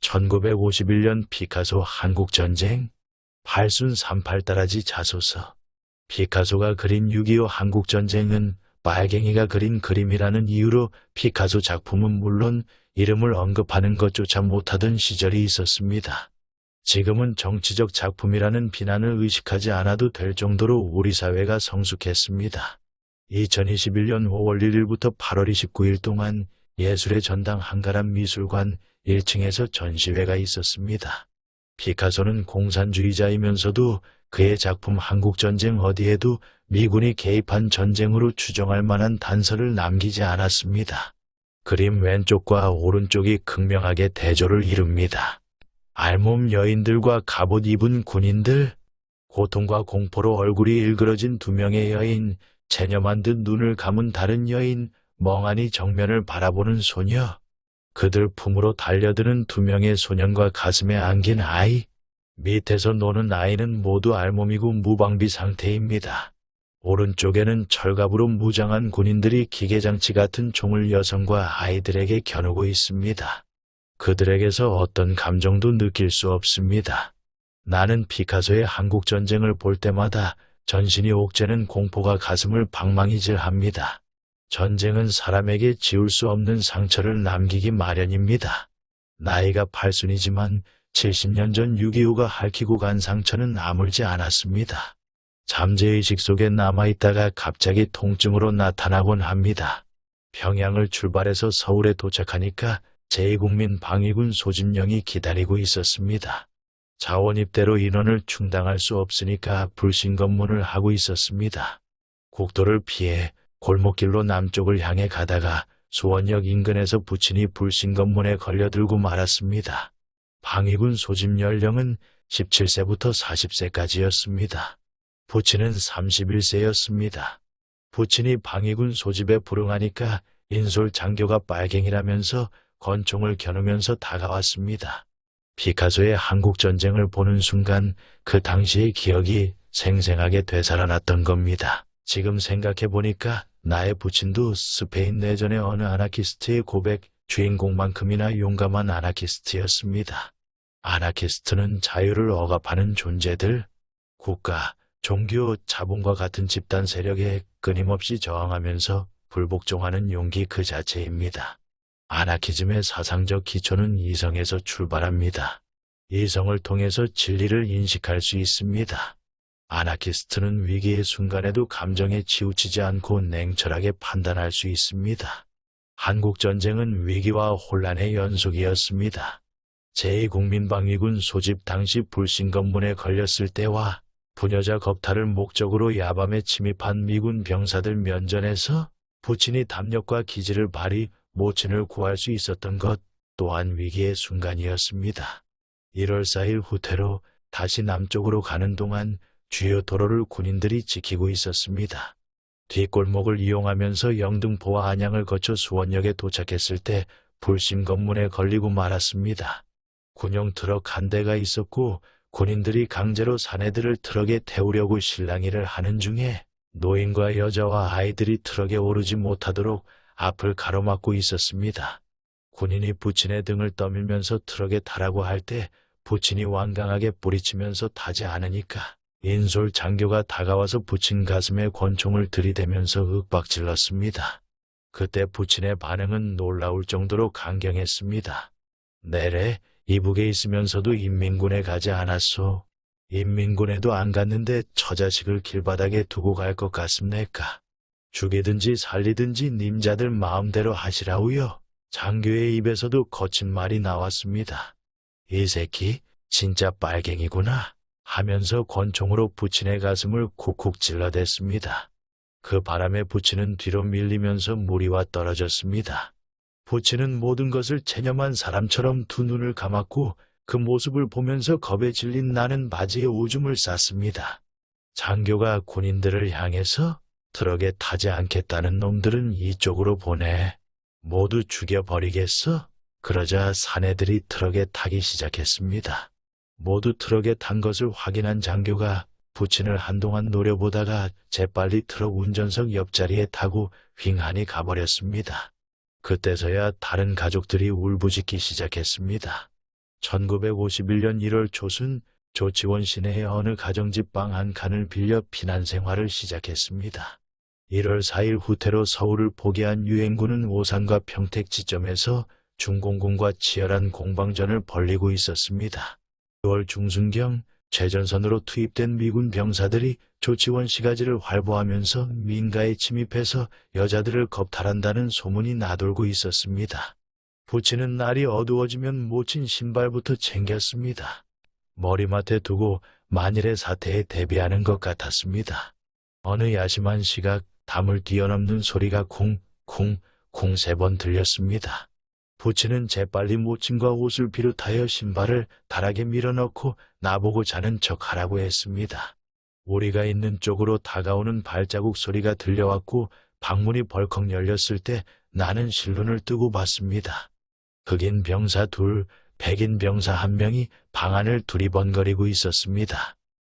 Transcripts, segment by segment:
1951년 피카소 한국전쟁, 팔순 38다라지 자소서. 피카소가 그린 6.25 한국전쟁은 빨갱이가 그린 그림이라는 이유로 피카소 작품은 물론 이름을 언급하는 것조차 못하던 시절이 있었습니다. 지금은 정치적 작품이라는 비난을 의식하지 않아도 될 정도로 우리 사회가 성숙했습니다. 2021년 5월 1일부터 8월 29일 동안 예술의 전당 한가람 미술관 1층에서 전시회가 있었습니다. 피카소는 공산주의자이면서도 그의 작품 한국전쟁 어디에도 미군이 개입한 전쟁으로 추정할 만한 단서를 남기지 않았습니다. 그림 왼쪽과 오른쪽이 극명하게 대조를 이룹니다. 알몸 여인들과 갑옷 입은 군인들, 고통과 공포로 얼굴이 일그러진 두 명의 여인, 체념한 듯 눈을 감은 다른 여인, 멍하니 정면을 바라보는 소녀, 그들 품으로 달려드는 두 명의 소년과 가슴에 안긴 아이, 밑에서 노는 아이는 모두 알몸이고 무방비 상태입니다. 오른쪽에는 철갑으로 무장한 군인들이 기계장치 같은 총을 여성과 아이들에게 겨누고 있습니다. 그들에게서 어떤 감정도 느낄 수 없습니다. 나는 피카소의 한국전쟁을 볼 때마다 전신이 옥죄는 공포가 가슴을 방망이질합니다. 전쟁은 사람에게 지울 수 없는 상처를 남기기 마련입니다. 나이가 팔순이지만 70년 전 6.25가 핥히고 간 상처는 아물지 않았습니다. 잠재의식 속에 남아있다가 갑자기 통증으로 나타나곤 합니다. 평양을 출발해서 서울에 도착하니까 제2국민 방위군 소집령이 기다리고 있었습니다. 자원입대로 인원을 충당할 수 없으니까 불신검문을 하고 있었습니다. 국도를 피해 골목길로 남쪽을 향해 가다가 수원역 인근에서 부친이 불신검문에 걸려들고 말았습니다. 방위군 소집 연령은 17세부터 40세까지였습니다. 부친은 31세였습니다. 부친이 방위군 소집에 불응하니까 인솔 장교가 빨갱이라면서 권총을 겨누면서 다가왔습니다. 피카소의 한국전쟁을 보는 순간 그 당시의 기억이 생생하게 되살아났던 겁니다. 지금 생각해보니까 나의 부친도 스페인 내전의 어느 아나키스트의 고백 주인공만큼이나 용감한 아나키스트였습니다. 아나키스트는 자유를 억압하는 존재들, 국가, 종교, 자본과 같은 집단 세력에 끊임없이 저항하면서 불복종하는 용기 그 자체입니다. 아나키즘의 사상적 기초는 이성에서 출발합니다. 이성을 통해서 진리를 인식할 수 있습니다. 아나키스트는 위기의 순간에도 감정에 치우치지 않고 냉철하게 판단할 수 있습니다. 한국전쟁은 위기와 혼란의 연속이었습니다. 제2국민방위군 소집 당시 불신검문에 걸렸을 때와 부녀자 겁탈을 목적으로 야밤에 침입한 미군 병사들 면전에서 부친이 담력과 기지를 발휘 모친을 구할 수 있었던 것 또한 위기의 순간이었습니다. 1월 4일 후퇴로 다시 남쪽으로 가는 동안 주요 도로를 군인들이 지키고 있었습니다. 뒷골목을 이용하면서 영등포와 안양을 거쳐 수원역에 도착했을 때 불신검문에 걸리고 말았습니다. 군용 트럭 한 대가 있었고 군인들이 강제로 사내들을 트럭에 태우려고 실랑이를 하는 중에 노인과 여자와 아이들이 트럭에 오르지 못하도록 앞을 가로막고 있었습니다. 군인이 부친의 등을 떠밀면서 트럭에 타라고 할 때 부친이 완강하게 뿌리치면서 타지 않으니까 인솔 장교가 다가와서 부친 가슴에 권총을 들이대면서 윽박질렀습니다. 그때 부친의 반응은 놀라울 정도로 강경했습니다. 내래 이북에 있으면서도 인민군에 가지 않았소. 인민군에도 안 갔는데 처자식을 길바닥에 두고 갈 것 같습니까? 죽이든지 살리든지 님자들 마음대로 하시라우요. 장교의 입에서도 거친 말이 나왔습니다. 이 새끼 진짜 빨갱이구나 하면서 권총으로 부친의 가슴을 쿡쿡 찔러댔습니다. 그 바람에 부친은 뒤로 밀리면서 무리와 떨어졌습니다. 부친은 모든 것을 체념한 사람처럼 두 눈을 감았고 그 모습을 보면서 겁에 질린 나는 바지에 오줌을 쌌습니다. 장교가 군인들을 향해서 트럭에 타지 않겠다는 놈들은 이쪽으로 보내. 모두 죽여버리겠어? 그러자 사내들이 트럭에 타기 시작했습니다. 모두 트럭에 탄 것을 확인한 장교가 부친을 한동안 노려보다가 재빨리 트럭 운전석 옆자리에 타고 휑하니 가버렸습니다. 그때서야 다른 가족들이 울부짖기 시작했습니다. 1951년 1월 초순 조치원 시내의 어느 가정집 방 한 칸을 빌려 피난 생활을 시작했습니다. 1월 4일 후퇴로 서울을 포기한 유엔군은 오산과 평택 지점에서 중공군과 치열한 공방전을 벌이고 있었습니다. 6월 중순경 최전선으로 투입된 미군 병사들이 조치원 시가지를 활보하면서 민가에 침입해서 여자들을 겁탈한다는 소문이 나돌고 있었습니다. 부치는 날이 어두워지면 모친 신발부터 챙겼습니다. 머리맡에 두고 만일의 사태에 대비하는 것 같았습니다. 어느 야심한 시각 담을 뛰어넘는 소리가 쿵쿵쿵 3번 들렸습니다. 부치는 재빨리 모친과 옷을 비롯하여 신발을 다락에 밀어넣고 나보고 자는 척하라고 했습니다. 우리가 있는 쪽으로 다가오는 발자국 소리가 들려왔고 방문이 벌컥 열렸을 때 나는 실눈을 뜨고 봤습니다. 흑인 병사 둘, 백인 병사 한 명이 방 안을 두리번거리고 있었습니다.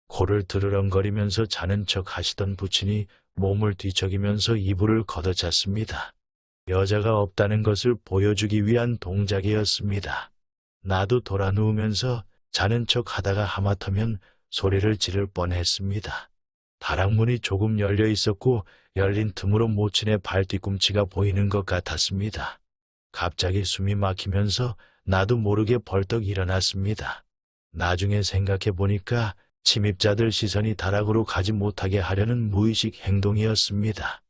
코를 드르렁거리면서 자는 척 하시던 부친이 몸을 뒤척이면서 이불을 걷어찼습니다. 여자가 없다는 것을 보여주기 위한 동작이었습니다. 나도 돌아 누우면서 자는 척 하다가 하마터면 소리를 지를 뻔했습니다. 다락문이 조금 열려 있었고 열린 틈으로 모친의 발 뒤꿈치가 보이는 것 같았습니다. 갑자기 숨이 막히면서 나도 모르게 벌떡 일어났습니다. 나중에 생각해 보니까 침입자들 시선이 다락으로 가지 못하게 하려는 무의식 행동이었습니다.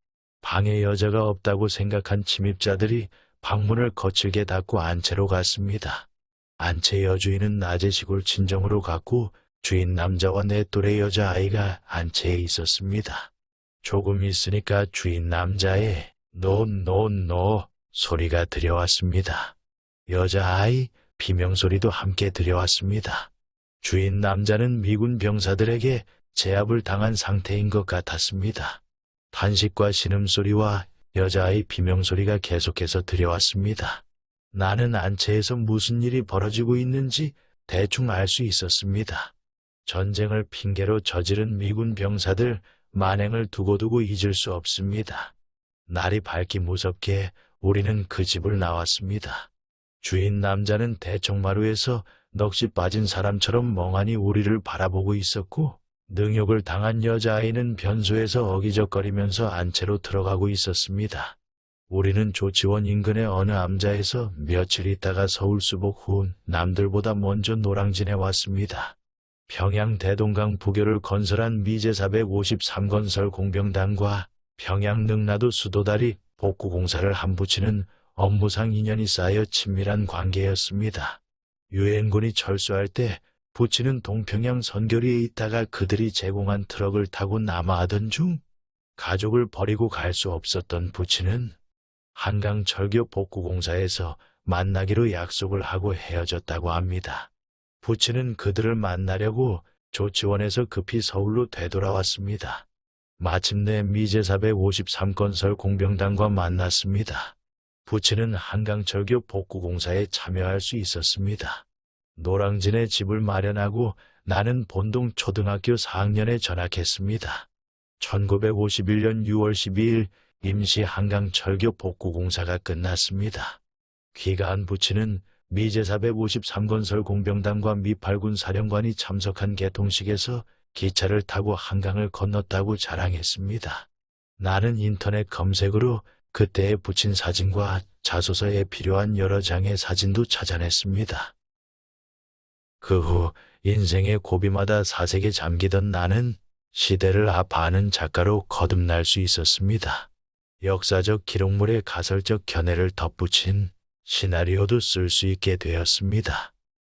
방에 여자가 없다고 생각한 침입자들이 방문을 거칠게 닫고 안채로 갔습니다. 안채 여주인은 낮에 시골 친정으로 갔고 주인 남자와 내 또래 여자아이가 안채에 있었습니다. 조금 있으니까 주인 남자의 노 소리가 들려왔습니다. 여자아이 비명소리도 함께 들려왔습니다. 주인 남자는 미군 병사들에게 제압을 당한 상태인 것 같았습니다. 탄식과 신음소리와 여자아이 비명소리가 계속해서 들려왔습니다. 나는 안채에서 무슨 일이 벌어지고 있는지 대충 알 수 있었습니다. 전쟁을 핑계로 저지른 미군 병사들 만행을 두고두고 잊을 수 없습니다. 날이 밝기 무섭게 우리는 그 집을 나왔습니다. 주인 남자는 대청마루에서 넋이 빠진 사람처럼 멍하니 우리를 바라보고 있었고 능욕을 당한 여자아이는 변소에서 어기적거리면서 안채로 들어가고 있었습니다. 우리는 조치원 인근의 어느 암자에서 며칠 있다가 서울 수복 후 남들보다 먼저 노량진에 왔습니다. 평양 대동강 부교를 건설한 미제 453건설 공병단과 평양 능라도 수도다리 복구공사를 한 부치는 업무상 인연이 쌓여 친밀한 관계였습니다. 유엔군이 철수할 때 부치는 동평양 선교리에 있다가 그들이 제공한 트럭을 타고 남하하던 중 가족을 버리고 갈 수 없었던 부치는 한강 철교 복구공사에서 만나기로 약속을 하고 헤어졌다고 합니다. 부치는 그들을 만나려고 조치원에서 급히 서울로 되돌아왔습니다. 마침내 미제 453건설 공병단과 만났습니다. 부치는 한강철교 복구공사에 참여할 수 있었습니다. 노량진에 집을 마련하고 나는 본동 초등학교 4학년에 전학했습니다. 1951년 6월 12일 임시 한강철교 복구공사가 끝났습니다. 귀가한 부치는 미제 453건설 공병단과 미8군 사령관이 참석한 개통식에서 기차를 타고 한강을 건넜다고 자랑했습니다. 나는 인터넷 검색으로 그때의 부친 사진과 자소서에 필요한 여러 장의 사진도 찾아냈습니다. 그 후 인생의 고비마다 사색에 잠기던 나는 시대를 아파하는 작가로 거듭날 수 있었습니다. 역사적 기록물에 가설적 견해를 덧붙인 시나리오도 쓸 수 있게 되었습니다.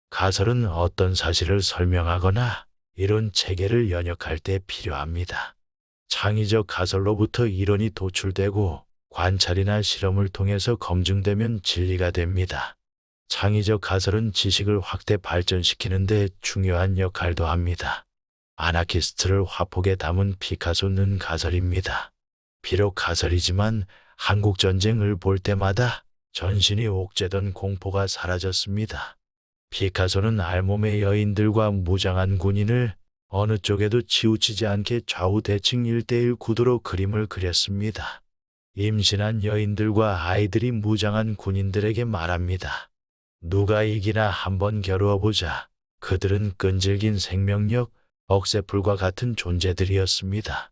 가설은 어떤 사실을 설명하거나 이론 체계를 연역할 때 필요합니다. 창의적 가설로부터 이론이 도출되고 관찰이나 실험을 통해서 검증되면 진리가 됩니다. 창의적 가설은 지식을 확대 발전시키는 데 중요한 역할도 합니다. 아나키스트를 화폭에 담은 피카소는 가설입니다. 비록 가설이지만 한국전쟁을 볼 때마다 전신이 옥죄던 공포가 사라졌습니다. 피카소는 알몸의 여인들과 무장한 군인을 어느 쪽에도 치우치지 않게 좌우 대칭 1:1 구도로 그림을 그렸습니다. 임신한 여인들과 아이들이 무장한 군인들에게 말합니다. 누가 이기나 한번 겨루어보자. 그들은 끈질긴 생명력, 억새풀과 같은 존재들이었습니다.